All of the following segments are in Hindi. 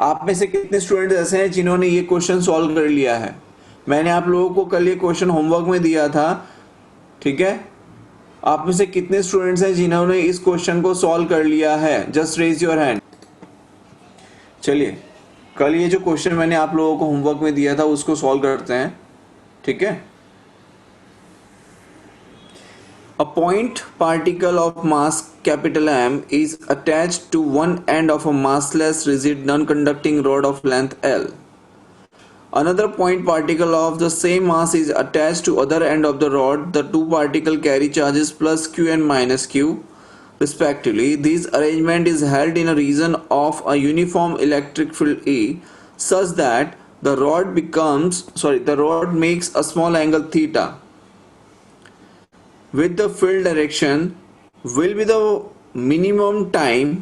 आप में से कितने स्टूडेंट ऐसे हैं जिन्होंने ये क्वेश्चन सॉल्व कर लिया है? मैंने आप लोगों को कल ये क्वेश्चन होमवर्क में दिया था, ठीक है? आप में से कितने स्टूडेंट्स हैं जिन्होंने इस क्वेश्चन को सॉल्व कर लिया है? Just raise your hand. चलिए, कल ये जो क्वेश्चन मैंने आप लोगों को होमवर्क में दिया था उसको सॉल्व करते हैं, ठीक है? A point particle of mass capital M is attached to one end of a massless rigid non-conducting rod of length L. Another point particle of the same mass is attached to other end of the rod. The two particles carry charges plus q and minus q respectively. This arrangement is held in a region of a uniform electric field E such that the rod makes a small angle theta with the field direction will be the minimum time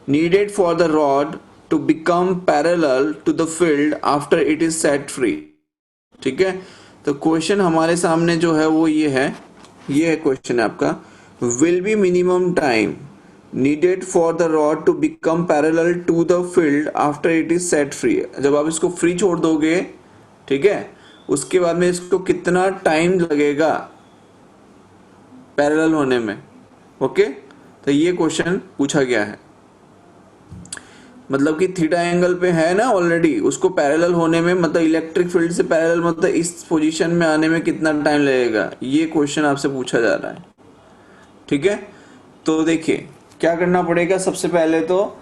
needed for the rod to become parallel to the field after it is set free. ठीक है, तो क्वेश्चन हमारे सामने जो है वो ये है क्वेश्चन है आपका, will be minimum time needed for the rod to become parallel to the field after it is set free. जब आप इसको फ्री छोड़ दोगे, ठीक है, उसके बाद में इसको कितना टाइम लगेगा पैरेलल होने में. ओके, तो ये क्वेश्चन पूछा गया है. मतलब कि थीटा एंगल पे है ना ऑलरेडी, उसको पैरेलल होने में, मतलब इलेक्ट्रिक फील्ड से पैरेलल, मतलब इस पोजीशन में आने में कितना टाइम लगेगा, ये क्वेश्चन आपसे पूछा जा रहा है. ठीक है, तो देखिए क्या करना पड़ेगा. सबसे पहले तो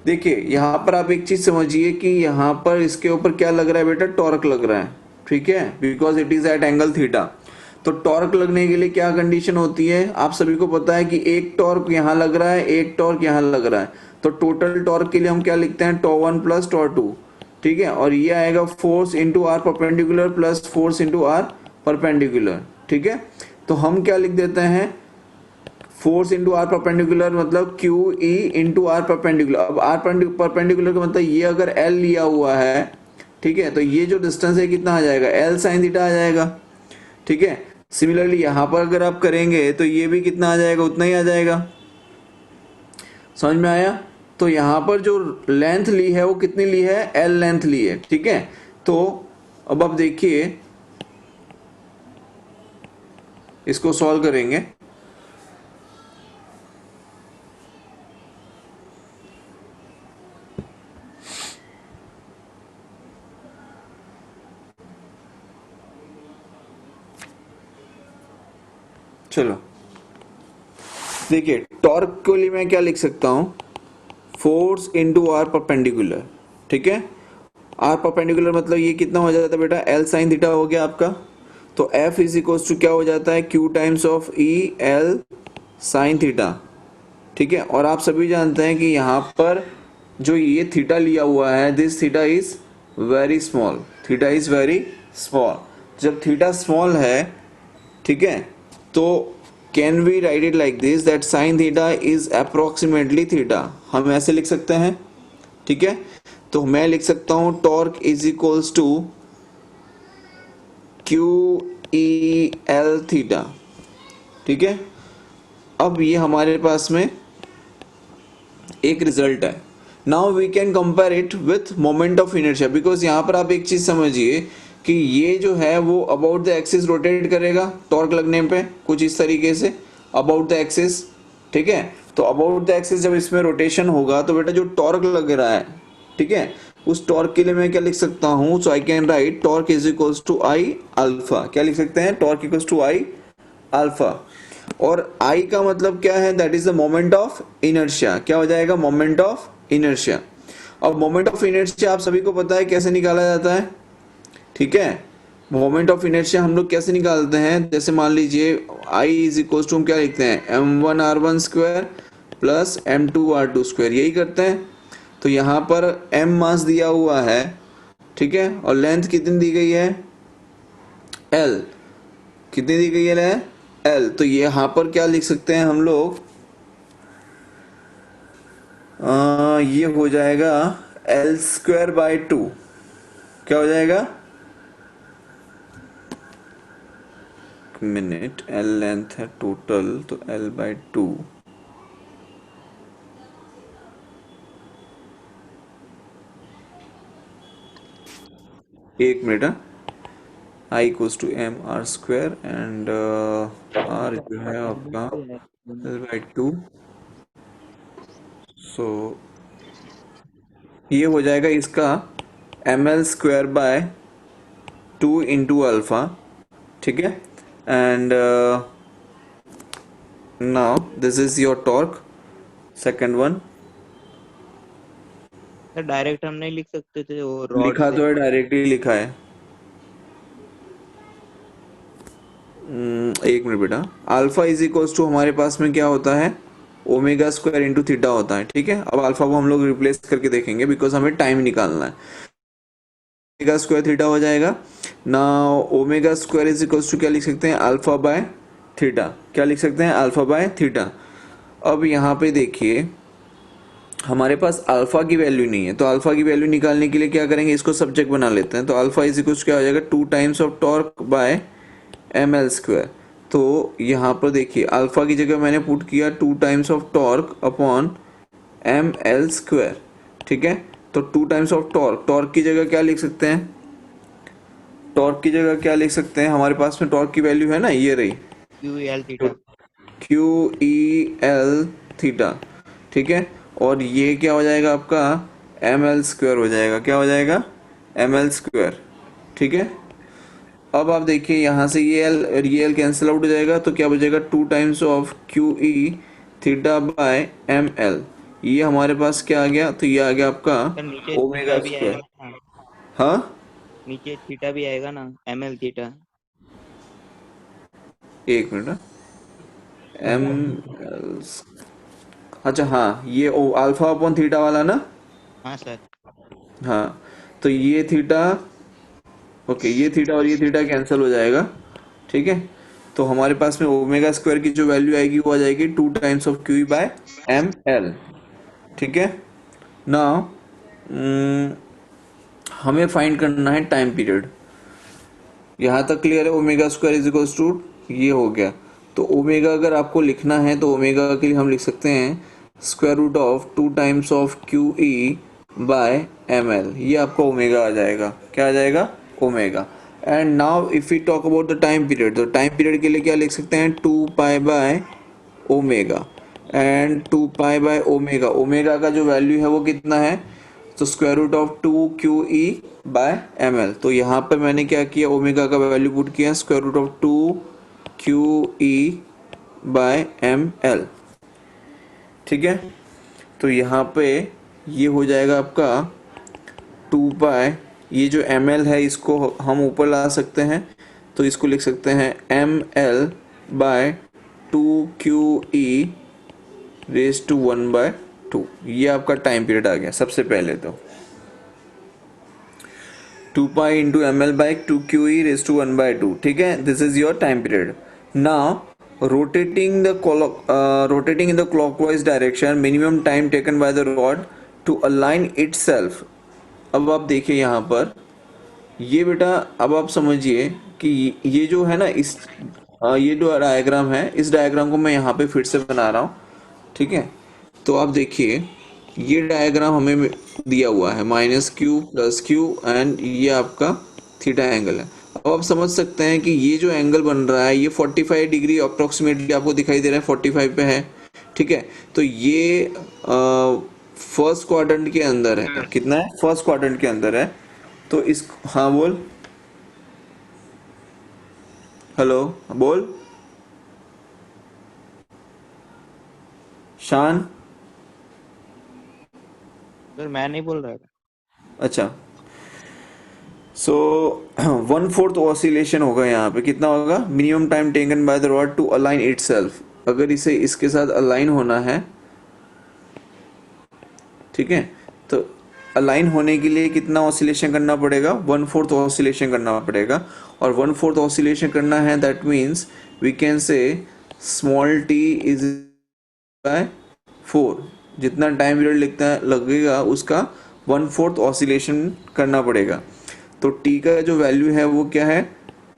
देखिए यहाँ पर आप एक चीज समझिए कि यहाँ पर इसके ऊपर क्या लग रहा है बेटा, टॉर्क लग रहा है. ठीक है, because it is at angle theta. तो टॉर्क लगने के लिए क्या कंडीशन होती है, आप सभी को पता है कि एक टॉर्क यहाँ लग रहा है, एक टॉर्क यहाँ लग रहा है. तो टोटल टॉर्क के लिए हम क्या लिखते हैं, टॉ1 प्लस टॉ2. ठीक है, और ये आएगा force into r perpendicular plus force into r perpendicular. ठीक है, तो हम क्या लिख देते हैं, फोर्स इंटू आर परपेंडिकुलर मतलब q E into r perpendicular. अब आर परपेंडिकुलर का मतलब ये अगर एल लिया हुआ है, ठीक है, तो ये जो डिस्टेंस है कितना आ जाएगा, एल साइन थीटा आ जाएगा. ठीक है, सिमिलरली यहां पर अगर आप करेंगे तो ये भी कितना आ जाएगा, उतना ही आ जाएगा. समझ में आया. तो यहां पर जो लेंथ ली है वो कितनी ली है, एल लेंथ ली है. ठीक है, तो अब आप देखिए इसको सॉल्व करेंगे. चलो देखिए, टॉर्क के लिए मैं क्या लिख सकता हूं, फोर्स इंटू आर परपेंडिकुलर. ठीक है, आर परपेंडिकुलर मतलब ये कितना हो जाता है बेटा, एल साइन थीटा हो गया आपका. तो एफ इज इक्वल टू क्या हो जाता है, Q times of E L sine theta. ठीक है, और आप सभी जानते हैं कि यहाँ पर जो ये थीटा लिया हुआ है, this theta is very small. Theta is very small. जब थीटा स्मॉल है, ठीक है, तो can we write it like this, that sine theta is approximately theta. हम ऐसे लिख सकते हैं. ठीक है, तो मैं लिख सकता हूं torque is equals to q E l theta. ठीक है, अब ये हमारे पास में एक रिजल्ट है. Now we can compare it with moment of inertia, because यहां पर आप एक चीज समझिए कि ये जो है वो अबाउट द एक्सिस रोटेट करेगा टॉर्क लगने पे, कुछ इस तरीके से अबाउट द एक्सिस. ठीक है, तो अबाउट द एक्सिस जब इसमें रोटेशन होगा तो बेटा जो टॉर्क लग रहा है, ठीक है, उस टॉर्क के लिए मैं क्या लिख सकता हूं, so I can write torque is equals to I alpha. क्या लिख सकते हैं, torque equals to I alpha. और आई का मतलब क्या है, that is the moment of inertia. क्या हो जाएगा, मोमेंट ऑफ इनर्शिया. अब मोमेंट ऑफ इनर्शिया आप सभी को पता है कैसे निकाला जाता है. ठीक है, मोमेंट ऑफ इनर्शिया हम लोग कैसे निकालते हैं, जैसे मान लीजिए I इज इक्वल टू हम क्या लिखते हैं, m1r1 square plus m2r2 square, यही करते हैं. तो यहाँ पर m मास दिया हुआ है, ठीक है, और लेंथ कितनी दी गई है, l कितनी दी गई है, l. तो ये यहाँ पर क्या लिख सकते हैं हम लोग, ये हो जाएगा l स्क्वायर बाय 2. क्या हो जाएगा, मिनट, एल लेंथ है टोटल, तो l बाय 2 एक minute, I equals to m r square and r जो है आपका एल बाई टू। सो ये हो जाएगा इसका m l square by two into alpha, ठीक है। And now this is your torque, second one. Sir direct हम नहीं लिख सकते थे वो रॉड लिखा से? तो है, डायरेक्टली लिखा है। एक मिनट बेटा, अल्फा इज इक्वल्स टू हमारे पास में क्या होता है, ओमेगा स्क्वायर इंटू थीटा होता है, ठीक है। अब अल्फा को हम लोग रिप्लेस करके देखेंगे बिकॉज हमें टाइम निकालना है। ओमेगा स्क्वायर थीटा हो जाएगा ना। Omega square is equals to क्या लिख सकते हैं, अल्फा बाय थीटा। क्या लिख सकते हैं, अल्फा बाय थीटा। अब यहाँ पे देखिए हमारे पास अल्फा की वैल्यू नहीं है, तो अल्फा की वैल्यू निकालने के लिए क्या करेंगे, इसको सब्जेक्ट बना लेते हैं। तो अल्फा इज इक्वल्स क्या हो जाएगा, two times of torque by m l square. तो यहाँ पर देखिए अल्फा की जगह मैंने पुट किया two times of torque upon m l square, ठीक है। तो two times of torque, torque की जगह क्या लिख सकते हैं, टॉर्क की जगह क्या लिख सकते हैं, हमारे पास में टॉर्क की वैल्यू है ना, ये रही क्यू एल तो theta. Q E l theta, ठीक है। और ये क्या हो जाएगा आपका एम एल स्क्वायर हो जाएगा, क्या हो जाएगा एम एल स्क्वायर, ठीक है। अब आप देखिए यहाँ से ये एल कैंसिल आउट हो जाएगा, तो क्या बचेगा two times of q E theta by m l. ये हमारे पास क्या आ गया, तो ये आ गया आपका सर नीचे थीटा ओमेगा भी स्क्वायर। आएगा ना? हाँ, नीचे थीटा भी आएगा ना, एम एल थीटा। एक मिनट, एम एल, अच्छा हाँ, ये ओ अल्फा अपॉन थीटा वाला ना। हाँ सर। हाँ, तो ये थीटा, ओके, ये थीटा और ये थीटा कैंसिल हो जाएगा, ठीक है। तो हमारे पास में ओमेगा स्क्वायर की जो वैल्यू आएगी वो आ जाएगी two times of q by m l, ठीक है ना। हमें फाइंड करना है टाइम पीरियड। यहाँ तक क्लियर है, omega square is equals to ये हो गया। तो ओमेगा अगर आपको लिखना है तो ओमेगा के लिए हम लिख सकते हैं square root of two times of q E by m l. ये आपका ओमेगा आ जाएगा, क्या आ जाएगा, omega. And now if you talk about the time period, तो टाइम पीरियड के लिए क्या लिख सकते हैं, two pi by omega. And two pi by omega, omega का जो वैल्यू है वो कितना है, तो square root of two q E by m l. तो यहाँ पे मैंने क्या किया, ओमेगा का वैल्यू पुट किया square root of two q E by m l, ठीक है। तो यहाँ पे ये हो जाएगा आपका टू पाई, ये जो एम एल है इसको हम ऊपर ला सकते हैं, तो इसको लिख सकते हैं m l by two q E raise to one by two. ये आपका टाइम पीरियड आ गया सबसे पहले तो, two pi into m l by two q E raise to one by two, ठीक है। This is your time period. Now rotating in the clockwise direction, minimum time taken by the rod to align itself. अब आप देखिए यहाँ पर ये बेटा, अब आप समझिए कि ये जो है ना ये जो डायग्राम है, इस डायग्राम को मैं यहाँ पे फिर से बना रहा हूँ, ठीक है। तो आप देखिए ये डायग्राम हमें दिया हुआ है minus Q plus Q and ये आपका थीटा एंगल है। अब आप समझ सकते हैं कि ये जो एंगल बन रहा है ये 45 डिग्री अप्रोक्सीमेटली आपको दिखाई दे रहा है, 45 पे है, ठीक है। तो ये फर्स्ट क्वाड्रेंट के अंदर है, कितना है, फर्स्ट क्वाड्रेंट के अंदर है। तो इस, हाँ बोल, हेलो बोल शान। सर मैं नहीं बोल रहा था। अच्छा, सो वन फोर्थ ऑसिलेशन होगा यहाँ पे, कितना होगा, minimum time taken by the rod to align itself. अगर इसे इसके साथ अलाइन होना है, ठीक है, तो अलाइन होने के लिए कितना ऑसिलेशन करना पड़ेगा, वन फोर्थ ऑसिलेशन करना पड़ेगा। और वन फोर्थ ऑसिलेशन करना है that means we can say small t is by four. जितना टाइम पीरियड लगेगा उसका वन फोर्थ ऑसिलेशन करना पड़ेगा। तो टी का जो वैल्यू है वो क्या है,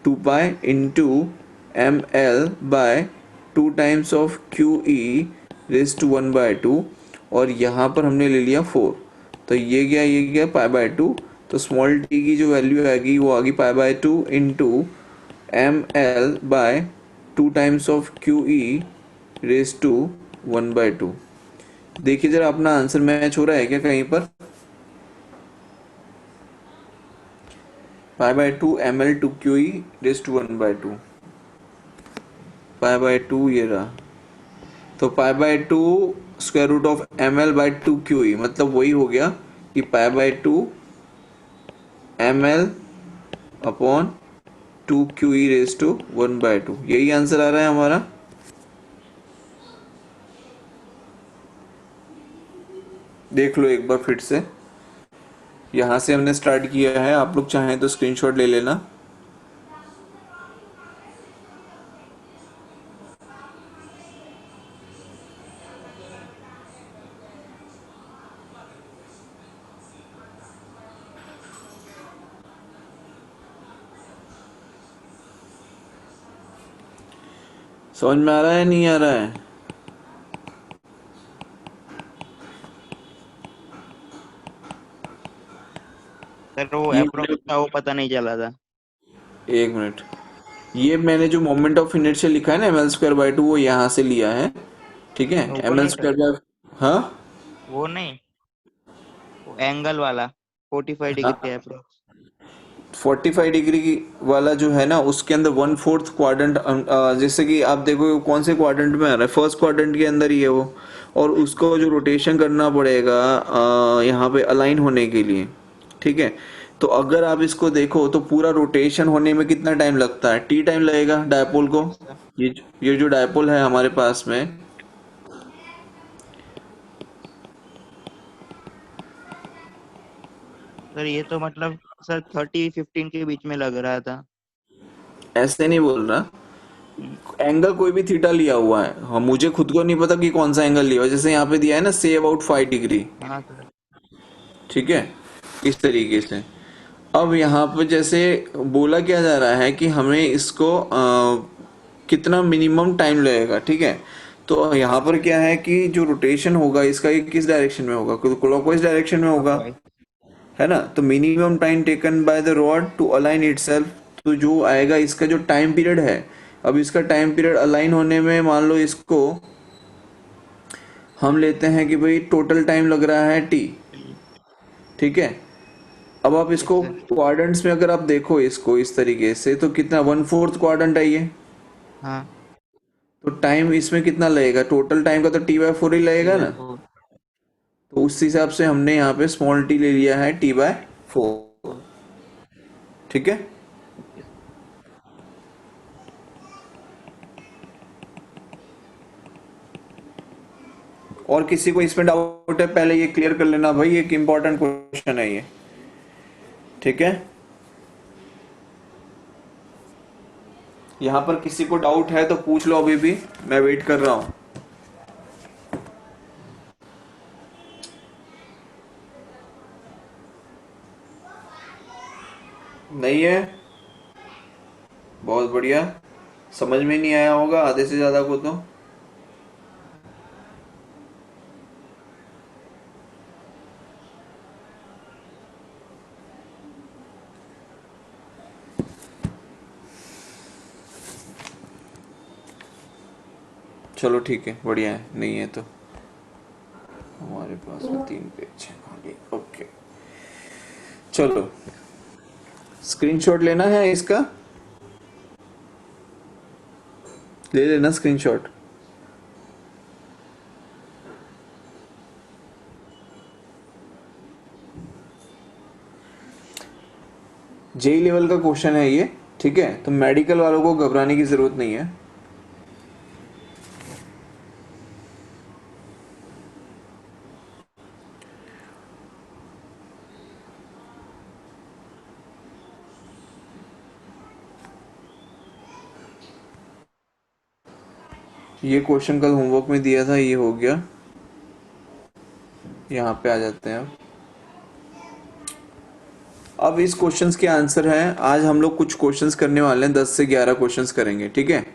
two pi into m l by two times of q E raise to one by two, और यहाँ पर हमने ले लिया फोर, तो ये गया पाई बाय टू। तो स्मॉल टी की जो वैल्यू आएगी वो आएगी pi by 2 into m l by 2 times of q E raise to 1/2। देखिए जरा अपना आंसर मैच हो रहा है क्या कहीं पर? Pi by 2 m l two q E raise to 1/2, pi by 2 ये रहा। तो pi by 2 square root of m l by 2 q E, मतलब वही हो गया कि pi by 2 m l upon 2 q E raise to 1/2। यही आंसर आ रहा है हमारा। देख लो एक बार फिर से, यहां से हमने स्टार्ट किया है, आप लोग चाहें तो स्क्रीनशॉट ले लेना। समझ में आ रहा है नहीं आ रहा है? सर वो ये अप्रोक्स था, वो पता नहीं चला था। एक मिनट, ये मैंने जो मोमेंट ऑफ इनर्शिया लिखा है ना ml² by 2, वो यहाँ से लिया है, ठीक है। वो ml नहीं सर, स्क्वायर बाय, हाँ वो नहीं, वो एंगल वाला 45 डिग्री हाँ, अप्रोक्स। 45 डिग्री वाला जो है ना, उसके अंदर 1/4 क्वाड्रेंट, जैसे कि आप देखो कौन से क्वाड्रेंट में आ रहा है, फर्स्ट क्वाड्रेंट के अंदर ही है वो। और उसको जो रोटेशन करना पड़ेगा यहाँ पे अलाइन होने के लिए, ठीक है। तो अगर आप इसको देखो तो पूरा रोटेशन होने में कितना टाइम लगता है? टी टाइम लगेगा डायपोल को। Yes sir. ये जो डायपोल है हमारे पास में, सर ये तो मतलब सर 30-15 के बीच में लग रहा था। ऐसे नहीं बोल रहा, हम्म, एंगल कोई भी थीटा लिया हुआ है, हम मुझे खुद को नहीं पता कि कौन सा एंगल लिया हुआ है। जैसे यहाँ पे दिया है ना, से अबाउट 5 डिग्री, हाँ सर। ठीक है, इस तरीके से। अब यहाँ पर जैसे बोला क्या जा रहा है कि हमें इसको कितना मिनिमम टाइम लगेगा, ठीक है। तो यहाँ पर क्या है कि जो रोटेशन होगा इसका, ये किस डायरेक्शन में होगा? क्लॉकवाइज डायरेक्शन में होगा, क्लॉकवाइज। है ना। तो minimum time taken by the rod to align itself, तो जो आएगा इसका जो टाइम पीरियड है, अब इसका टाइम पीरियड अलाइन होने में मान लो इसको हम लेते हैं कि भाई टोटल टाइम लग रहा है टी, ठीक है। अब आप यस इसको सर। क्वाड्रेंट्स में अगर आप देखो इसको इस तरीके से, तो कितना 1/4 क्वाड्रेंट है ये। हाँ, तो टाइम इसमें कितना लगेगा? टोटल टाइम का तो t/4 ही टी लगेगा बाई ना। फोर तो उस हिसाब से हमने यहाँ पे स्मॉल टी ले लिया है t/4, ठीक है। Okay sir. और किसी को इसमें डाउट है? पहले ये क्लियर कर लेना भाई, एक इंपॉर्टेंट क्वेश्चन है ये, ठीक है। यहाँ पर किसी को डाउट है तो पूछ लो, अभी भी मैं वेट कर रहा हूँ। नहीं है? बहुत बढ़िया, समझ में नहीं आया होगा आधे से ज्यादा को तो। चलो ठीक है, बढ़िया है। नहीं है तो हमारे पास में 3 पेज है आगे, ओके। चलो स्क्रीनशॉट लेना है इसका, ले लेना स्क्रीनशॉट। जेई लेवल का क्वेश्चन है ये, ठीक है। तो मेडिकल वालों को घबराने की जरूरत नहीं है। ये क्वेश्चन कल होमवर्क में दिया था, ये हो गया। यहाँ पे आ जाते हैं। अब इस क्वेश्चंस के आंसर हैं, आज हम लोग कुछ क्वेश्चंस करने वाले हैं, 10 से 11 क्वेश्चंस करेंगे, ठीक है।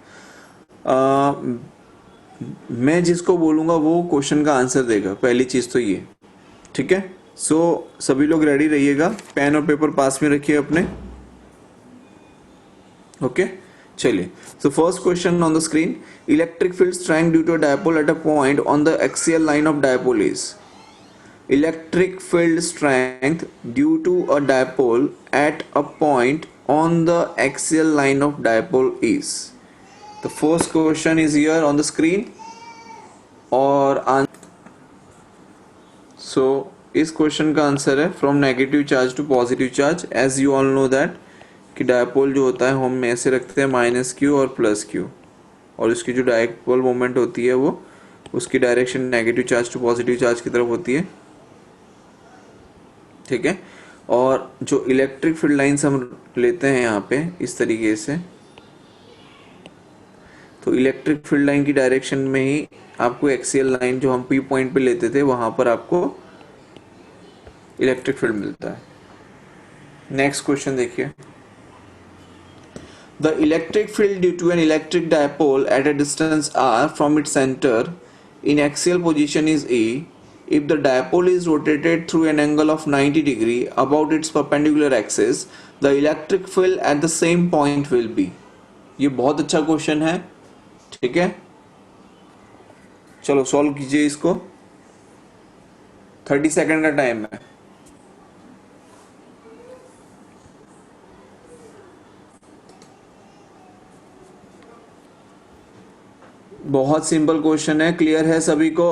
मैं जिसको बोलूंगा वो क्वेश्चन का आंसर देगा, पहली चीज तो ये, ठीक है। सो सभी लोग रेडी रहिएगा, पेन और पेपर पास में रखिए अपने। ओके चलिए, so first question on the screen, electric field strength due to dipole at a point on the axial line of dipole is, electric field strength due to a dipole at a point on the axial line of dipole is, the first question is here on the screen और so इस क्वेश्चन का आंसर है from negative charge to positive charge. As you all know that कि डायपोल जो होता है हम ऐसे रखते हैं माइनस क्यू और प्लस क्यू, और उसकी जो डायपोल मोमेंट होती है वो उसकी direction negative charge to positive charge की तरफ होती है, ठीक है। और जो इलेक्ट्रिक फील्ड लाइंस हम लेते हैं यहाँ पे इस तरीके से, तो इलेक्ट्रिक फील्ड लाइन की डायरेक्शन में ही आपको एक्सियल लाइन जो हम पी पॉइंट पे लेते थे वहां पर आपको इलेक्ट्रिक फील्ड मिलता है। नेक्स्ट क्वेश्चन देखिए, the electric field due to an electric dipole at a distance r from its center in axial position is E. If the dipole is rotated through an angle of 90 degree about its perpendicular axis, the electric field at the same point will be. ये बहुत अच्छा क्वेश्चन है, ठीक है। चलो सॉल्व कीजिए इसको, 30 सेकंड का टाइम है। बहुत सिंपल क्वेश्चन है, क्लियर है सभी को?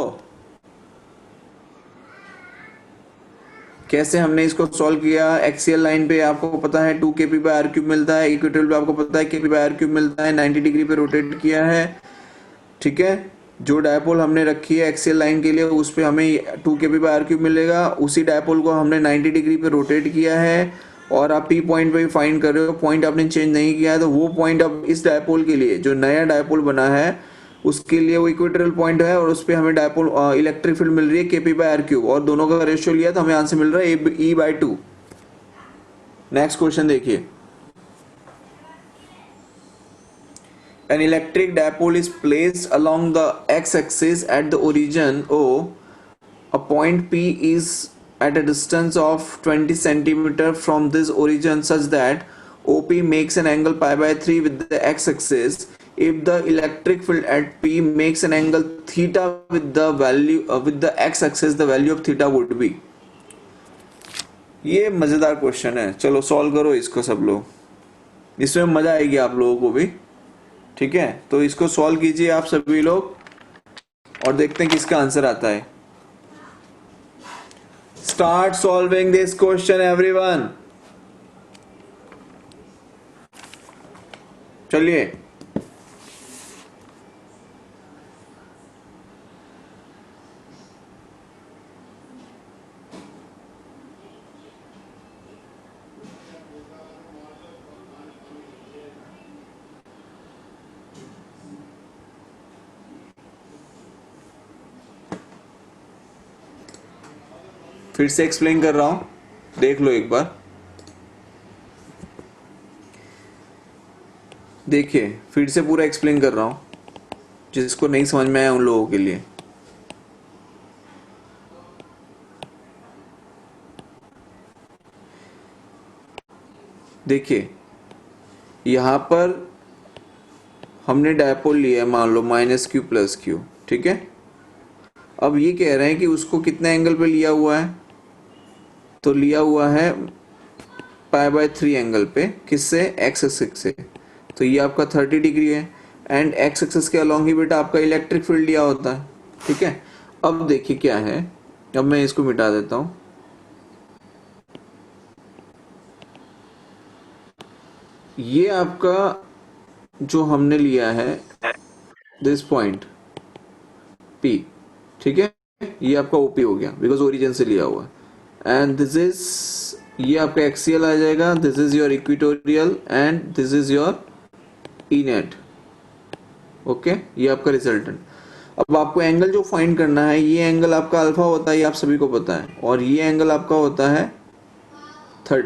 कैसे हमने इसको सॉल्व किया, एक्सियल लाइन पे आपको पता है 2 kp बाय आर क्यूब मिलता है, इक्वेटोरियल पे आपको पता है kp बाय आर क्यूब मिलता है, 90 डिग्री पे रोटेट किया है, ठीक है। जो डायपोल हमने रखी है एक्सियल लाइन के लिए उस पे हमें 2 kp बाय आर क्यूब मिलेगा, उसी डायपोल को हमने 90 डिग्री पे रोटेट किया है, और आप पी पॉइंट पे फाइंड कर रहे हो, पॉइंट आपने चेंज नहीं किया है, तो वो पॉइंट अब इस डायपोल के लिए जो नया डायपोल बना है उसके लिए वो इक्वेटोरियल पॉइंट है, और उस पर हमें डायपोल इलेक्ट्रिक फील्ड मिल रही है केपी बाय आर क्यूब, और दोनों का रेशियो लिया तो हमें आंसर मिल रहा है ई बाय 2। नेक्स्ट क्वेश्चन देखिए, an electric dipole is placed along the x-axis at the origin O. A point P is at a distance of 20 centimeter from this origin such that OP makes an angle pi by 3 with the x-axis. If the electric field at P makes an angle theta with the value with the x-axis, the value of theta would be. ये मजेदार क्वेश्चन है, चलो सॉल्व करो इसको सब लोग, इसमें मजा आएगी आप लोगों को भी, ठीक है। तो इसको सॉल्व कीजिए आप सभी लोग और देखते हैं किसका आंसर आता है। Start solving this question everyone, चलिए। फिर से एक्सप्लेन कर रहा हूं, देख लो एक बार, देखिए फिर से पूरा एक्सप्लेन कर रहा हूं जिसको नहीं समझ में आया उन लोगों के लिए। देखिए यहां पर हमने डायपोल लिया है, मान लो माइनस क्यू प्लस क्यू, ठीक है। अब ये कह रहे हैं कि उसको कितने एंगल पे लिया हुआ है, तो लिया हुआ है पाई बाय 3 एंगल पे, किससे, एक्स एक्सिस से, तो ये आपका 30 डिग्री है, एंड एक्स एक्सिस के अलॉन्ग ही बेटा आपका इलेक्ट्रिक फील्ड लिया होता है, ठीक है। अब देखिए क्या है, अब मैं इसको मिटा देता हूं, ये आपका जो हमने लिया है दिस पॉइंट P, ठीक है, ये आपका OP हो गया बिकॉज ओरिजिन से लिया हुआ है, एंड दिस इज, ये आपका एक्सियल आ जाएगा, this is your equatorial and this is your E net, okay, ये आपका रिजल्टेंट। अब आपको एंगल जो फाइंड करना है, ये एंगल आपका अल्फा होता है, ये आप सभी को पता है, और ये एंगल आपका होता है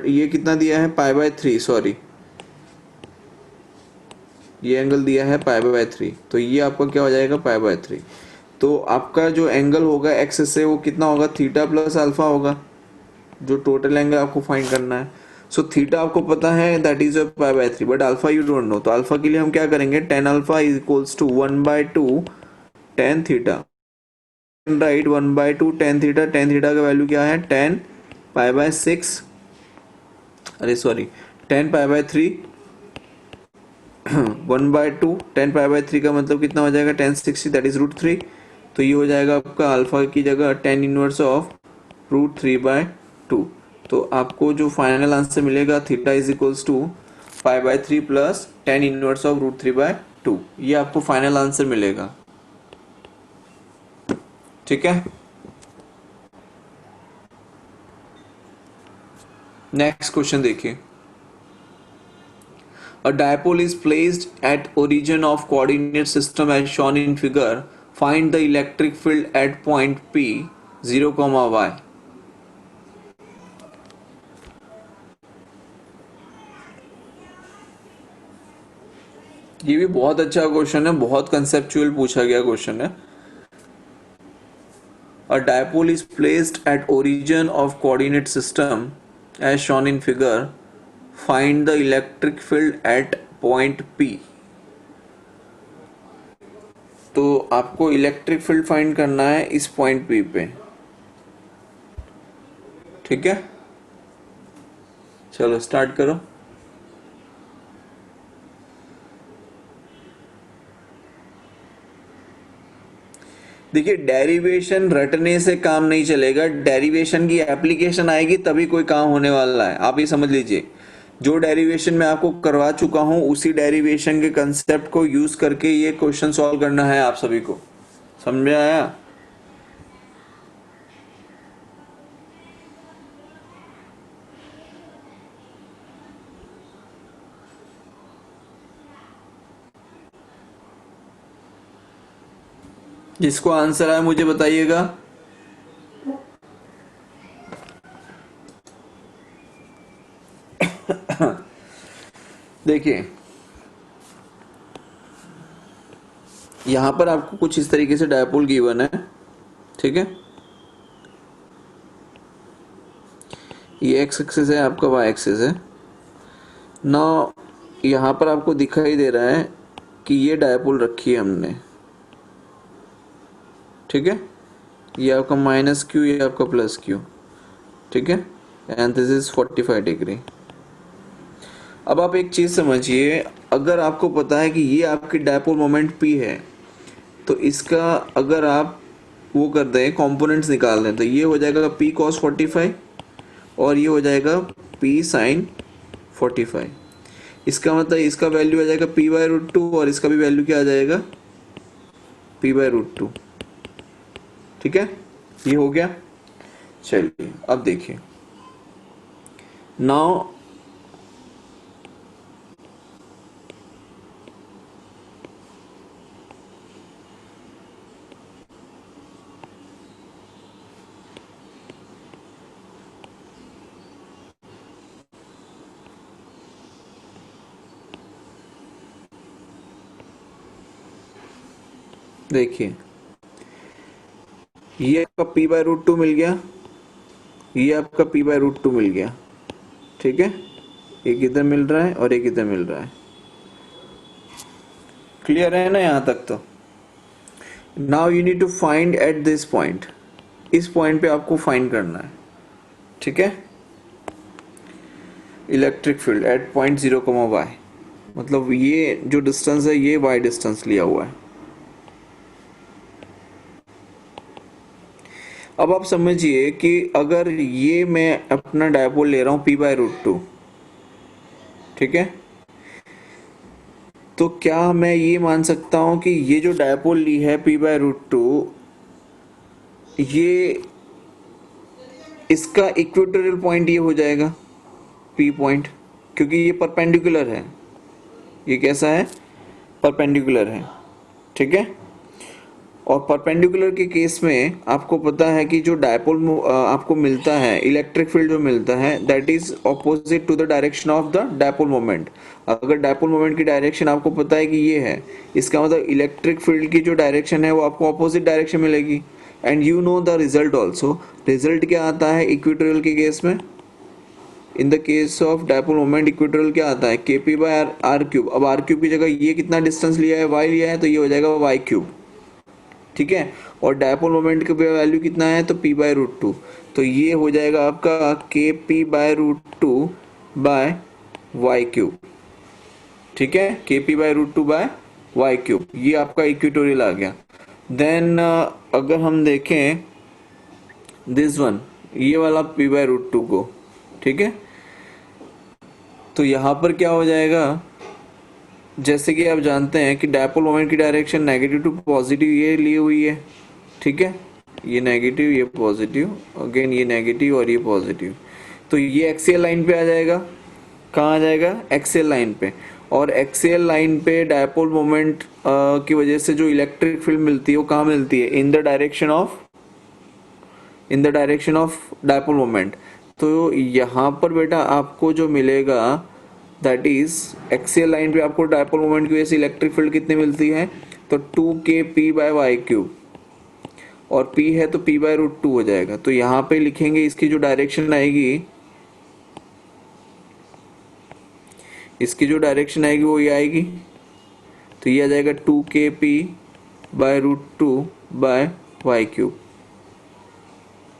ये कितना दिया है, पाई बाय 3, सॉरी ये एंगल दिया है पाई बाय 3, तो ये आपका क्या हो जाएगा, पाई बाय 3। तो आपका जो एंगल होगा एक्स से वो कितना होगा, थीटा प्लस अल्फा होगा, जो टोटल एंगल आपको फाइंड करना है। सो थीटा आपको पता है that is pi by 3, but alpha you don't know. तो अल्फा के लिए हम क्या करेंगे, tan alpha is equals to 1/2 tan theta, right. 1/2 tan theta, tan theta का वैल्यू क्या है, 10 पाई बाय 6, अरे sorry 10 pi by 3। 1/2 10 pi by 3 का मतलब कितना हो जाएगा, 1060, दैट इज √3। तो ये हो जाएगा आपका अल्फा की जगह 10 इनवर्स ऑफ √3/2। तो आपको जो फाइनल आंसर मिलेगा theta is equals to pi by 3 plus 10 inverse of √3/2, ये आपको फाइनल आंसर मिलेगा। ठीक है, नेक्स्ट क्वेश्चन देखिए। A dipole is placed at origin of coordinate system as shown in figure. Find the electric field at point P 0, y. ये भी बहुत अच्छा क्वेश्चन है, बहुत कंसेप्चुअल पूछा गया क्वेश्चन है। A dipole is placed at origin of coordinate system as shown in figure. Find the electric field at point P. तो आपको इलेक्ट्रिक फील्ड फाइंड करना है इस पॉइंट P पे। ठीक है, चलो स्टार्ट करो। देखिए डेरिवेशन रटने से काम नहीं चलेगा, डेरिवेशन की एप्लीकेशन आएगी तभी कोई काम होने वाला है। आप ये समझ लीजिए, जो डेरिवेशन मैं आपको करवा चुका हूं उसी डेरिवेशन के कंसेप्ट को यूज करके ये क्वेश्चन सॉल्व करना है आप सभी को। समझ में आया? जिसको आंसर आया मुझे बताइएगा। देखिए यहां पर आपको कुछ इस तरीके से डायपोल गिवन है, ठीक है। ये एक्स एक्सिस है, आपका वाई एक्सिस है ना। यहां पर आपको दिखाई दे रहा है कि ये डायपोल रखी है हमने, ठीक है। ये आपका -q, ये आपका +q, ठीक है। And this is 45 degree. अब आप एक चीज समझिए, अगर आपको पता है कि ये आपकी डायपोल मोमेंट p है, तो इसका अगर आप वो कर दें, कंपोनेंट्स निकाल दें, तो ये हो जाएगा p cos 45 और ये हो जाएगा p sin 45। इसका मतलब इसका वैल्यू आ जाएगा p/√2 और इसका भी वैल्यू क्या आ जाएगा, p/√2। ठीक है, ये हो गया। चलिए अब देखिए, नाउ देखिए, ये आपका p/√2 मिल गया, ये आपका p/√2 मिल गया, ठीक है। एक इधर मिल रहा है और एक इधर मिल रहा है। क्लियर है ना यहां तक? तो now you need to find at this point, इस पॉइंट पे आपको फाइंड करना है, ठीक है। Electric field at point 0, y, मतलब ये जो डिस्टेंस है ये y डिस्टेंस लिया हुआ है। अब आप समझिए कि अगर ये मैं अपना डायपोल ले रहा हूं p/√2, ठीक है, तो क्या मैं ये मान सकता हूं कि ये जो डायपोल ली है p/√2, ये इसका इक्वेटोरियल पॉइंट ये हो जाएगा p पॉइंट, क्योंकि ये परपेंडिकुलर है। ये कैसा है, परपेंडिकुलर है, ठीक है। और परपेंडिकुलर के केस में आपको पता है कि जो डायपोल आपको मिलता है, इलेक्ट्रिक फील्ड जो मिलता है, that is opposite to the direction of the dipole moment. अगर डायपोल मोमेंट की डायरेक्शन आपको पता है कि ये है, इसका मतलब इलेक्ट्रिक फील्ड की जो डायरेक्शन है वो आपको ऑपोजिट डायरेक्शन मिलेगी। And you know the result also. Result क्या आता है इक्वेटोरियल के केस में? In the case of dipole moment equatorial क्या आता है? K p bye are cube. अब आर क्यूब की जगह ये कितना डिस्टेंस लिया है, वाई लिया है, तो ये हो जाएगा वाई क्यूब, ठीक है। और डायपोल मोमेंट का वैल्यू कितना है, तो p बाय रूट टू, तो ये हो जाएगा आपका k p by root two by y cube, ठीक है। K p by root two by y cube, ये आपका इक्वेटोरियल आ गया। देन अगर हम देखें दिस वन, ये वाला p बाय रूट टू को, ठीक है, तो यहाँ पर क्या हो जाएगा, जैसे कि आप जानते हैं कि डायपोल मोमेंट की डायरेक्शन नेगेटिव टू पॉजिटिव ये ली हुई है, ठीक है, ये नेगेटिव ये पॉजिटिव, अगेन ये नेगेटिव और ये पॉजिटिव, तो ये एक्सियल लाइन पे आ जाएगा। कहाँ आ जाएगा? एक्सियल लाइन पे। और एक्सियल लाइन पे डायपोल मोमेंट की वजह से जो इलेक्ट्रिक फील्ड मिलती है वो कहाँ मिलती है? In the direction of dipole moment. तो यहाँ पर बेटा आपको जो मिलेगा दैट इज एक्सियल लाइन पे आपको डायपोल मोमेंट की वजह से इलेक्ट्रिक फील्ड कितनी मिलती है? तो 2kp बाय वाई क्यूब, और p है तो p बाय रूट टू हो जाएगा। तो यहाँ पे लिखेंगे इसकी जो डायरेक्शन आएगी, इसकी जो डायरेक्शन आएगी वो ये आएगी, तो ये आ जाएगा 2kp by root two by y cube,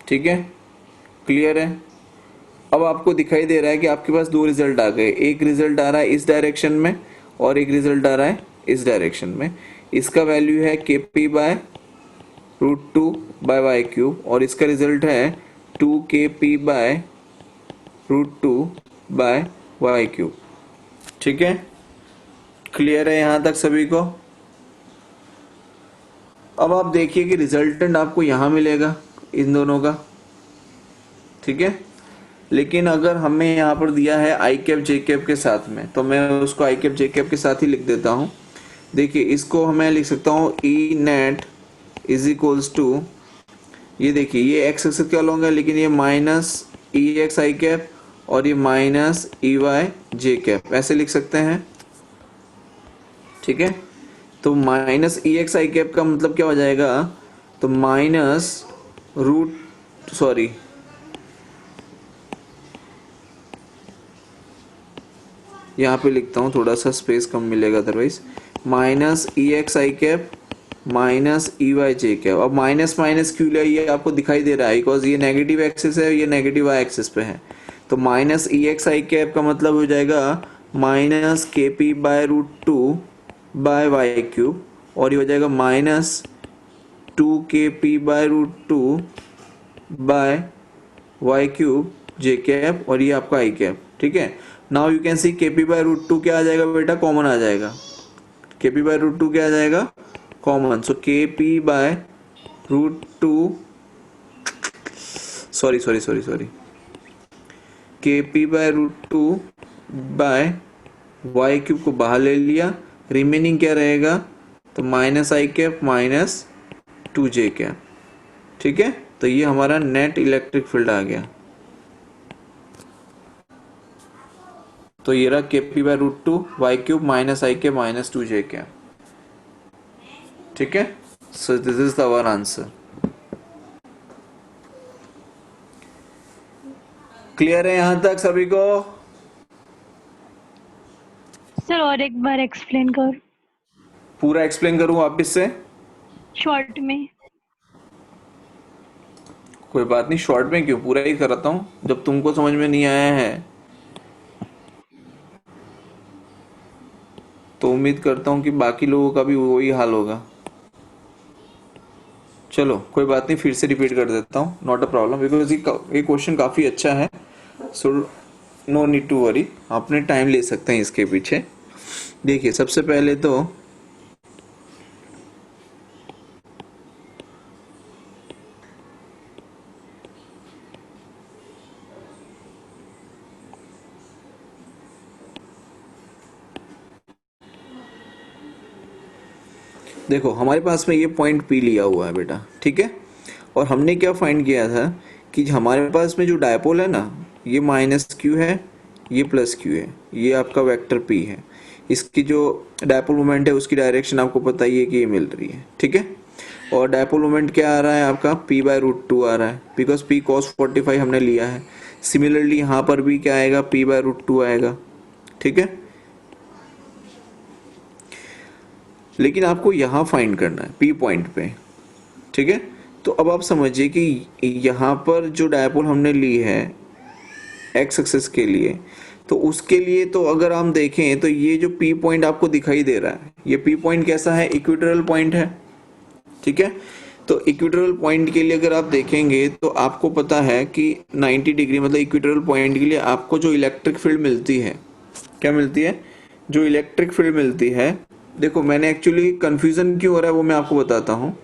ठीक है, क्लियर है। अब आपको दिखाई दे रहा है कि आपके पास दो रिजल्ट आ गए, एक रिजल्ट आ रहा है इस डायरेक्शन में और एक रिजल्ट आ रहा है इस डायरेक्शन में। इसका वैल्यू है k p by root two by y cube और इसका रिजल्ट है 2kp by root two by y cube, ठीक है, क्लियर है यहाँ तक सभी को। अब आप देखिए कि रिजल्टेंट आपको यहाँ मिलेगा इन दोनों का, ठीक है, लेकिन अगर हमें यहाँ पर दिया है आई कैप जे कैप के साथ में, तो मैं उसको आई कैप जे कैप के साथ ही लिख देता हूँ। देखिए इसको हमें लिख सकता हूँ E net is equals to, ये देखिए ये एक्स एक्सिस क्या लॉन्ग है, लेकिन ये minus E x i cap और ये minus E y j cap, ऐसे लिख सकते हैं, ठीक है। तो minus E x i cap का मतलब क्या हो जाएगा, तो माइनस रूट सॉरी यहाँ पे लिखता हूँ, थोड़ा सा स्पेस कम मिलेगा otherwise, minus E x i cap minus E y j cap. अब माइनस माइनस क्यों लिया, ये आपको दिखाई दे रहा है बिकॉज ये नेगेटिव एक्सिस है, ये नेगेटिव वाई एक्सिस पे है। तो minus E x i cap का मतलब हो जाएगा minus k p by root two by y cube, और ये हो जाएगा minus 2kp by root two by y cube j cap, और ये आपका आई कैप, ठीक है। Now you can see kp by root two क्या आ जाएगा बेटा, कॉमन आ जाएगा, kp बाय रूट टू क्या आ जाएगा, common. So kp by root two sorry kp by root two by y cube को बाहर ले लिया, रिमेनिंग क्या रहेगा, तो minus i cap minus 2j cap, ठीक है। तो ये हमारा नेट इलेक्ट्रिक फील्ड आ गया। तो ये रहा k p by root two y cube minus i k minus 2j cap, ठीक है। So this is our answer. Clear है यहां तक सभी को? सर और एक बार एक्सप्लेन कर, पूरा एक्सप्लेन करूं वापिस से? शॉर्ट में। कोई बात नहीं, शॉर्ट में क्यों, पूरा ही कराता हूं। जब तुमको समझ में नहीं आया है तो उम्मीद करता हूं कि बाकी लोगों का भी वही हाल होगा। चलो कोई बात नहीं, फिर से रिपीट कर देता हूं, नॉट अ प्रॉब्लम, बिकॉज ये क्वेश्चन काफी अच्छा है, so no need to worry, अपने टाइम ले सकते हैं इसके पीछे। देखिए सबसे पहले तो देखो हमारे पास में ये पॉइंट पी लिया हुआ है बेटा, ठीक है। और हमने क्या फाइंड किया था कि हमारे पास में जो डायपोल है ना, ये माइनस क्यू है, ये प्लस क्यू है, ये आपका वेक्टर पी है। इसकी जो डायपोल मोमेंट है उसकी डायरेक्शन आपको पता ही है कि ये मिल रही है, ठीक है। और डायपोल मोमेंट क्या आ रहा है आपका, p बाय रूट टू आ रहा है, बिकॉज p cos 45 हमने लिया है। सिमिलरली यहाँ पर भी क्या आएगा, p बाय रूट टू आएगा, ठीक है। लेकिन आपको यहाँ फाइंड करना है p पॉइंट पे, ठीक है। तो अब आप समझिए कि यहाँ पर जो डायपोल हमने ली है x एक्सिस के लिए, तो उसके लिए तो अगर हम देखें तो ये जो p पॉइंट आपको दिखाई दे रहा है, ये p पॉइंट कैसा है, इक्वेटोरियल पॉइंट है, ठीक है। तो इक्वेटोरियल पॉइंट के लिए अगर आप देखेंगे तो आपको पता है कि 90 डिग्री मतलब इक्वेटोरियल पॉइंट के लिए आपको जो इलेक्ट्रिक फील्ड मिलती है, क्या मिलती है, जो इलेक्ट्रिक फील्ड मिलती है। देखो मैंने एक्चुअली कंफ्यूजन क्यों हो रहा है वो मैं आपको बताता हूँ।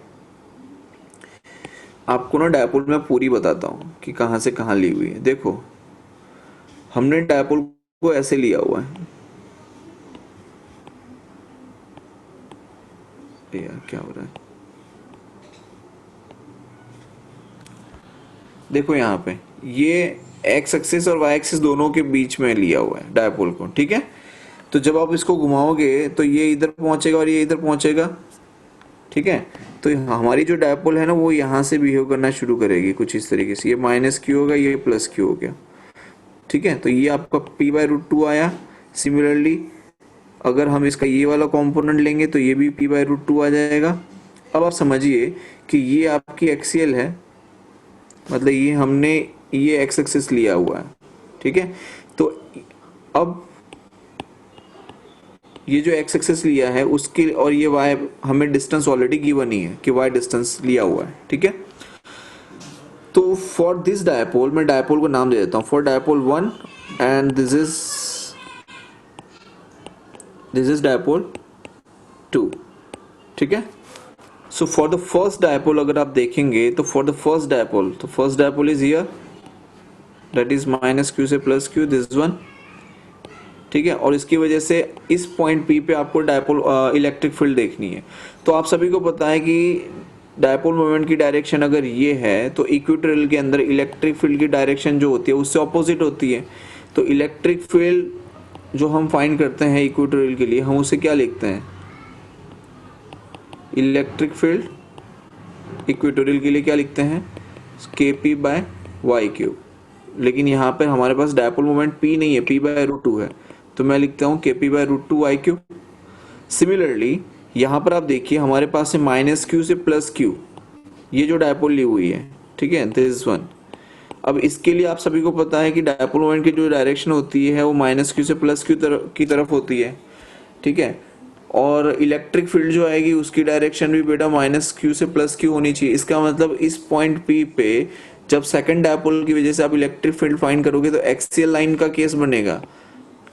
आपको ना डायपोल में पूरी बताता हूँ कि कहाँ से कहाँ ली हुई है। देखो हमने डायपोल को ऐसे लिया हुआ है, यार क्या हो रहा है, देखो यहाँ पे ये एक्स एक्सिस और वाई एक्सिस दोनों के बीच में लिया हुआ है डायपोल को, ठीक है। तो जब आप इसको घुमाओगे तो ये इधर पहुंचेगा और ये इधर पहुंचेगा, ठीक है। तो हमारी जो डायपोल है ना वो यहाँ से बिहेव करना शुरू करेगी कुछ इस तरीके से, ये माइनस क्यू होगा, ये प्लस क्यू हो गया, ठीक है। तो ये आपका p बाय रूट टू आया। सिमिलरली अगर हम इसका ये वाला कंपोनेंट लेंगे तो ये भी p बाय रूट टू आ जाएगा। अब आप समझिए कि ये आपकी एक्सियल है, मतलब ये हमने ये एक्स एक्सिस लिया हुआ है, ठीक है। तो अब ये जो एक्स एक्सिस लिया है उसके और ये वाई, हमें डिस्टेंस ऑलरेडी गिवन ही है कि वाई डिस्टेंस लिया हुआ है, ठीक है। तो फॉर दिस डायपोल, मैं डायपोल को नाम दे देता हूँ, for dipole 1 and this is dipole 2, ठीक है। So for the first dipole अगर आप देखेंगे तो फॉर द फर्स्ट डायपोल, तो first dipole is here, that is minus q से प्लस क्यू, दिस वन, ठीक है। और इसकी वजह से इस पॉइंट पी पे आपको डायपोल इलेक्ट्रिक फील्ड देखनी है। तो आप सभी को पता है कि डायपोल मोमेंट की डायरेक्शन अगर ये है तो इक्वेटोरियल के अंदर इलेक्ट्रिक फील्ड की डायरेक्शन जो होती है उससे ऑपोजिट होती है। तो इलेक्ट्रिक फील्ड जो हम फाइंड करते हैं इक्वेटोरियल के लिए, हम उसे क्या लिखते हैं, इलेक्ट्रिक फील्ड इक्वेटोरियल के लिए क्या लिखते हैं, k p bye y cube. लेकिन यहाँ पर हमारे पास डायपोल मोमेंट p नहीं है, p बाय रूट टू है, तो मैं लिखता हूँ k p by root two y cube. Similarly यहाँ पर आप देखिए हमारे पास है माइनस क्यू से प्लस क्यू, ये जो डायपोल ली हुई है, ठीक है, दिस वन। अब इसके लिए आप सभी को पता है कि डायपोल मोमेंट की जो डायरेक्शन होती है वो माइनस क्यू से प्लस क्यू की तरफ होती है, ठीक है। और इलेक्ट्रिक फील्ड जो आएगी उसकी डायरेक्शन भी बेटा माइनस क्यू से प्लस क्यू होनी चाहिए। इसका मतलब इस पॉइंट पी पे जब सेकंड डायपोल की वजह से आप इलेक्ट्रिक फील्ड फाइंड करोगे तो एक्सियल लाइन का केस बनेगा,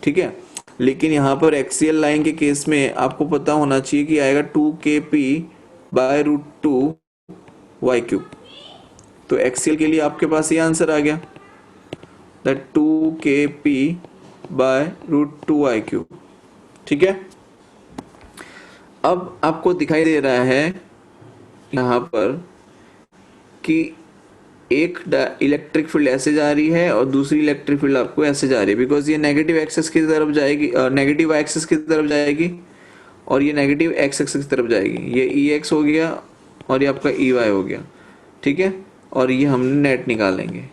ठीक है। लेकिन यहाँ पर एक्सियल लाइन के केस में आपको पता होना चाहिए कि आएगा 2kp by root two y cube. तो एक्सियल के लिए आपके पास ये आंसर आ गया, that 2kp by root two y cube, ठीक है। अब आपको दिखाई दे रहा है यहाँ पर कि एक इलेक्ट्रिक फील्ड ऐसे जा रही है और दूसरी इलेक्ट्रिक फील्ड आपको ऐसे जा रही है, बिकॉज ये नेगेटिव एक्सिस की तरफ जाएगी, नेगेटिव एक्सिस की तरफ जाएगी और ये नेगेटिव एक्स एक्सिस की तरफ जाएगी। ये ई एक्स हो गया और ये आपका ई वाई हो गया, ठीक है। और ये हमने नेट निकालेंगे,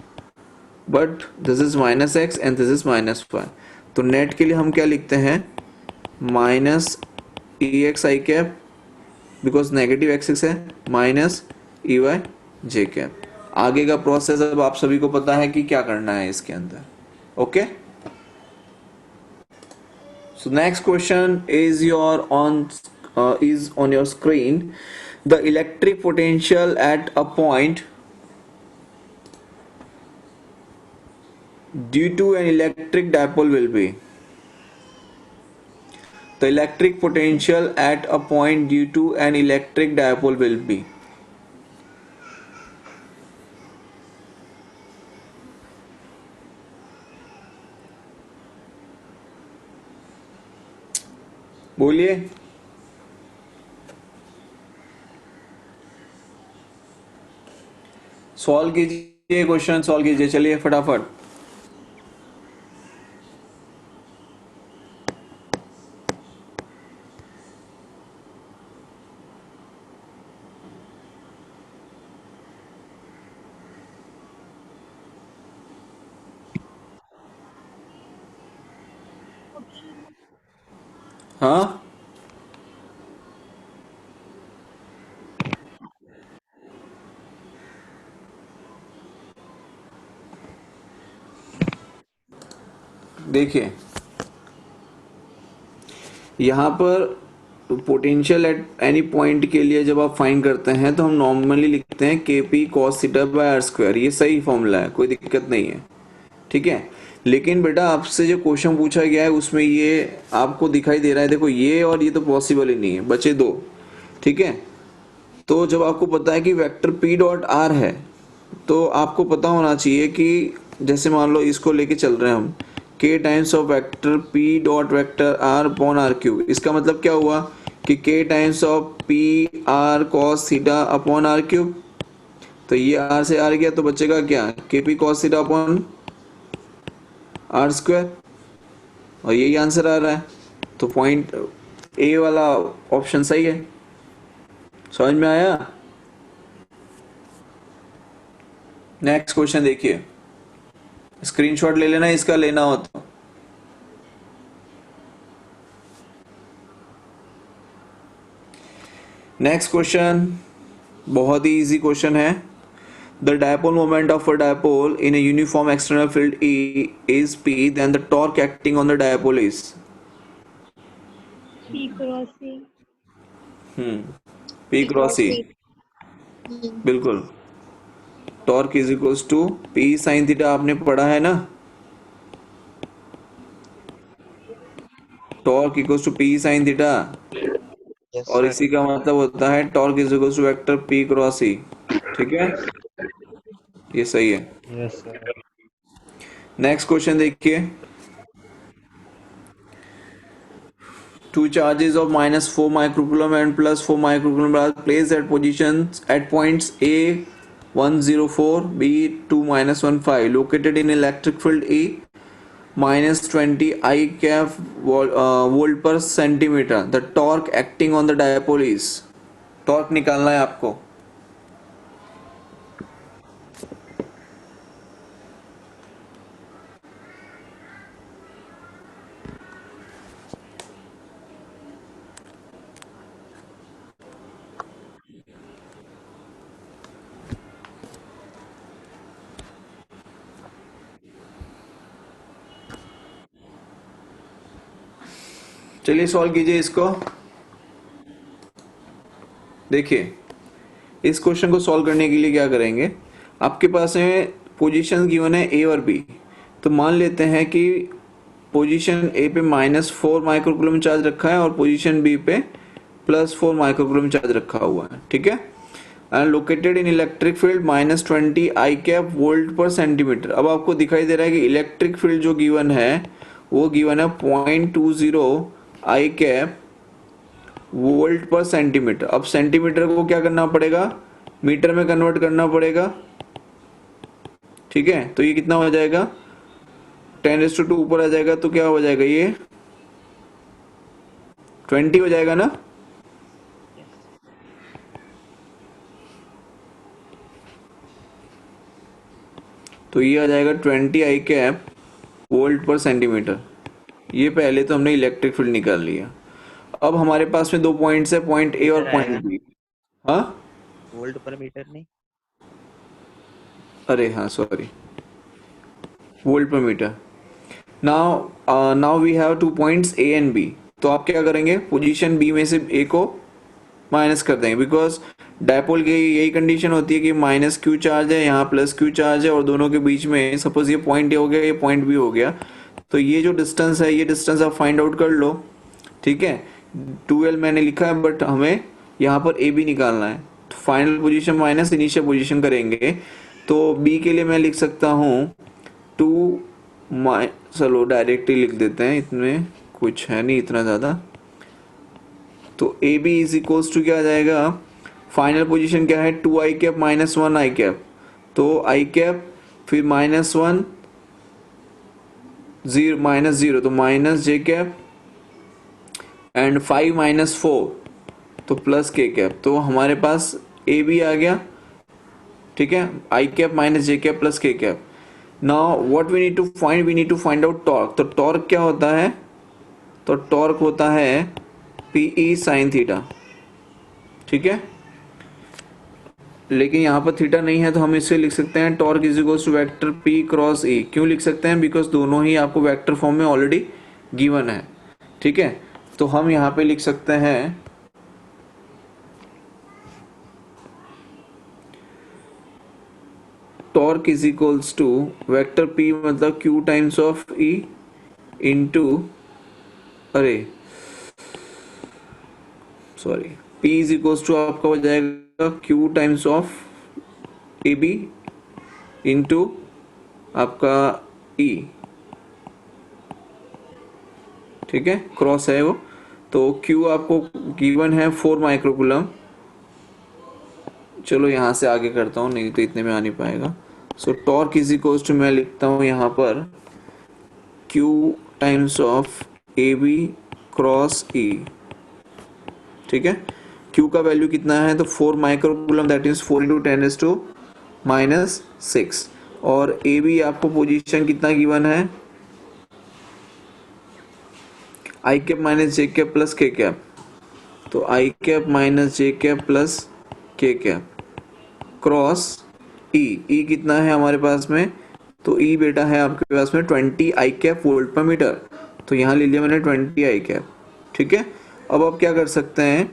but this is minus x and this is minus y. तो नेट के लिए हम क्या लिखते हैं, minus E x i cap, because negative axis है, minus E y j cap. आगे का प्रोसेस अब आप सभी को पता है कि क्या करना है इसके अंदर, okay. So next question is on your screen, the electric potential at a point due to an electric dipole will be, the electric potential at a point due to an electric dipole will be, बोलिए। सॉल्व कीजिए, क्वेश्चन सॉल्व कीजिए, चलिए फटाफट। हाँ, देखिए यहाँ पर पोटेंशियल एट एनी पॉइंट के लिए जब आप फाइंड करते हैं तो हम नॉर्मली लिखते हैं k p cos theta by r square. ये सही फॉर्मूला है, कोई दिक्कत नहीं है, ठीक है। लेकिन बेटा आपसे जो क्वेश्चन पूछा गया है उसमें ये आपको दिखाई दे रहा है, देखो ये और ये तो पॉसिबल ही नहीं है, बचे दो, ठीक है। तो जब आपको पता है कि वेक्टर पी डॉट आर है तो आपको पता होना चाहिए कि जैसे मान लो इसको लेके चल रहे हैं हम, k times of vector p dot vector r upon r cube. इसका मतलब क्या हुआ कि k times of p r cos theta upon r cube. तो ये r से r गया तो बचेगा क्या, के P cos theta upon r square, और यही आंसर आ रहा है। तो पॉइंट ए वाला ऑप्शन सही है। समझ में आया? नेक्स्ट क्वेश्चन देखिए, स्क्रीनशॉट ले लेना इसका, लेना हो तो। नेक्स्ट क्वेश्चन बहुत ही इजी क्वेश्चन है। The dipole moment of a dipole in a uniform external field E is P, then the torque acting on the dipole is P cross E. P cross E। बिल्कुल, torque is equals to P sin theta, आपने पढ़ा है ना, torque equals to P sin theta. Yes और सर। इसी का मतलब होता है torque is equals to vector P cross E, ठीक है, ये सही है। Yes sir. नेक्स्ट क्वेश्चन देखिए, two charges of -4 microcoulomb and +4 microcoulomb are placed at positions at points A 104 B 2 -15 located in electric field E -20 I cap volt per centimeter. The torque acting on the dipole is, torque निकालना है आपको। चलिए सॉल्व कीजिए इसको। देखिए इस क्वेश्चन को सॉल्व करने के लिए क्या करेंगे, आपके पास में पोजीशन गिवन है ए और बी। तो मान लेते हैं कि पोजीशन ए पे -4 माइक्रोकूलम चार्ज रखा है और पोजीशन बी पे +4 माइक्रोकूलम चार्ज रखा हुआ है, ठीक है। And located in electric field -20 I cap volt पर सेंटीमीटर। अब आपको दिखाई दे रहा है कि इलेक्ट्रिक फील्ड जो गिवन है वो गिवन है 0.20 आई कैप वोल्ट पर सेंटीमीटर। अब सेंटीमीटर को क्या करना पड़ेगा, मीटर में कन्वर्ट करना पड़ेगा, ठीक है। तो ये कितना हो जाएगा, 10⁻² ऊपर आ जाएगा तो क्या हो जाएगा, ये 20 हो जाएगा ना। तो ये आ जाएगा 20 आई कैप वोल्ट पर सेंटीमीटर। ये पहले तो हमने इलेक्ट्रिक फील्ड निकाल लिया। अब हमारे पास में दो पॉइंट्स है, पॉइंट ए और पॉइंट बी। हाँ, वोल्ट पर मीटर नहीं। अरे हाँ sorry, volt per metre. Now we have 2 points A and B. तो आप क्या करेंगे, पोजीशन बी में से ए को माइनस कर देंगे, बिकॉज डायपोल की यही कंडीशन होती है कि -q चार्ज है, यहाँ +q चार्ज है, और दोनों के बीच में सपोज ये पॉइंट ए हो गया, ये पॉइंट बी हो गया। तो ये जो डिस्टेंस है, ये डिस्टेंस आप फाइंड आउट कर लो, ठीक है। 2l मैंने लिखा है, बट हमें यहाँ पर ए बी निकालना है। तो final position minus initial position करेंगे। तो बी के लिए मैं लिख सकता हूँ 2 चलो डायरेक्टली लिख देते हैं, इसमें कुछ है नहीं इतना ज़्यादा। तो A B is equals to क्या आ जाएगा, फाइनल पोजीशन क्या है, 2 आई कैप -1 आई कैप। तो आई कैप फिर -1 0 -0 तो -j कैप एंड 5 -4 तो +k कैप। तो हमारे पास ए बी आ गया, ठीक है, i cap -j cap +k cap. Now what we need to find, we need to find out torque. तो टॉर्क क्या होता है, तो टॉर्क होता है पीई साइन थीटा, ठीक है। लेकिन यहाँ पर थीटा नहीं है तो हम इसे लिख सकते हैं torque is equal to vector p cross e. क्यों लिख सकते हैं? बिकॉज दोनों ही आपको वेक्टर फॉर्म में ऑलरेडी गिवन है, ठीक है। तो हम यहाँ पे लिख सकते हैं torque is equals to vector p मतलब q times of e into, अरे sorry, P is equals to आपका हो जाएगा Q times of A b into आपका E, ठीक है, क्रॉस है वो। तो Q आपको गिवन है 4 माइक्रोकूलम। चलो यहाँ से आगे करता हूँ, नहीं तो इतने में आ नहीं पाएगा। So torque is equals to मैं लिखता हूँ यहाँ पर Q times of A B cross E, ठीक है। Q का वैल्यू कितना है? तो 4 माइक्रोकूलम, दैट इज 4 इंटू 10⁻⁻⁶। और ए बी आपको पोजीशन कितना गिवन है? I cap minus J cap plus के कैप। तो आई कैप माइनस जे कैप प्लस के कैप क्रॉस ई। ई कितना है हमारे पास में? तो ई बेटा है आपके पास में 20 आई कैप वोल्ट पर मीटर। तो यहाँ ले लिया मैंने 20 आई कैप, ठीक है। अब आप क्या कर सकते हैं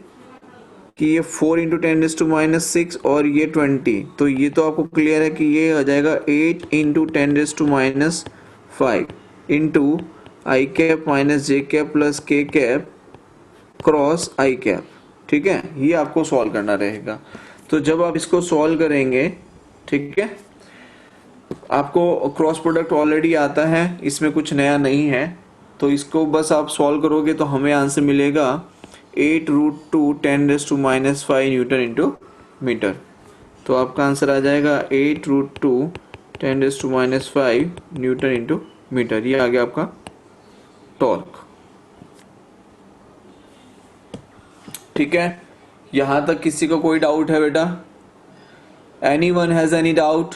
कि ये 4 इंटू 10⁻⁻⁶ और ये 20, तो ये तो आपको क्लियर है कि ये आ जाएगा 8 इंटू 10⁻⁵ इंटू आई कैप माइनस जे कैप प्लस के कैप क्रॉस आई कैप, ठीक है। ये आपको सॉल्व करना रहेगा। तो जब आप इसको सॉल्व करेंगे, ठीक है, आपको क्रॉस प्रोडक्ट ऑलरेडी आता है, इसमें कुछ नया नहीं है। तो इसको बस आप सॉल्व करोगे तो हमें आंसर मिलेगा 8√2 10⁻⁵ न्यूटन इंटू मीटर। तो आपका आंसर आ जाएगा 8√2 10⁻⁵ न्यूटन इंटू मीटर। ये आ गया आपका टॉर्क, ठीक है। यहां तक किसी को कोई डाउट है बेटा? Anyone has any doubt?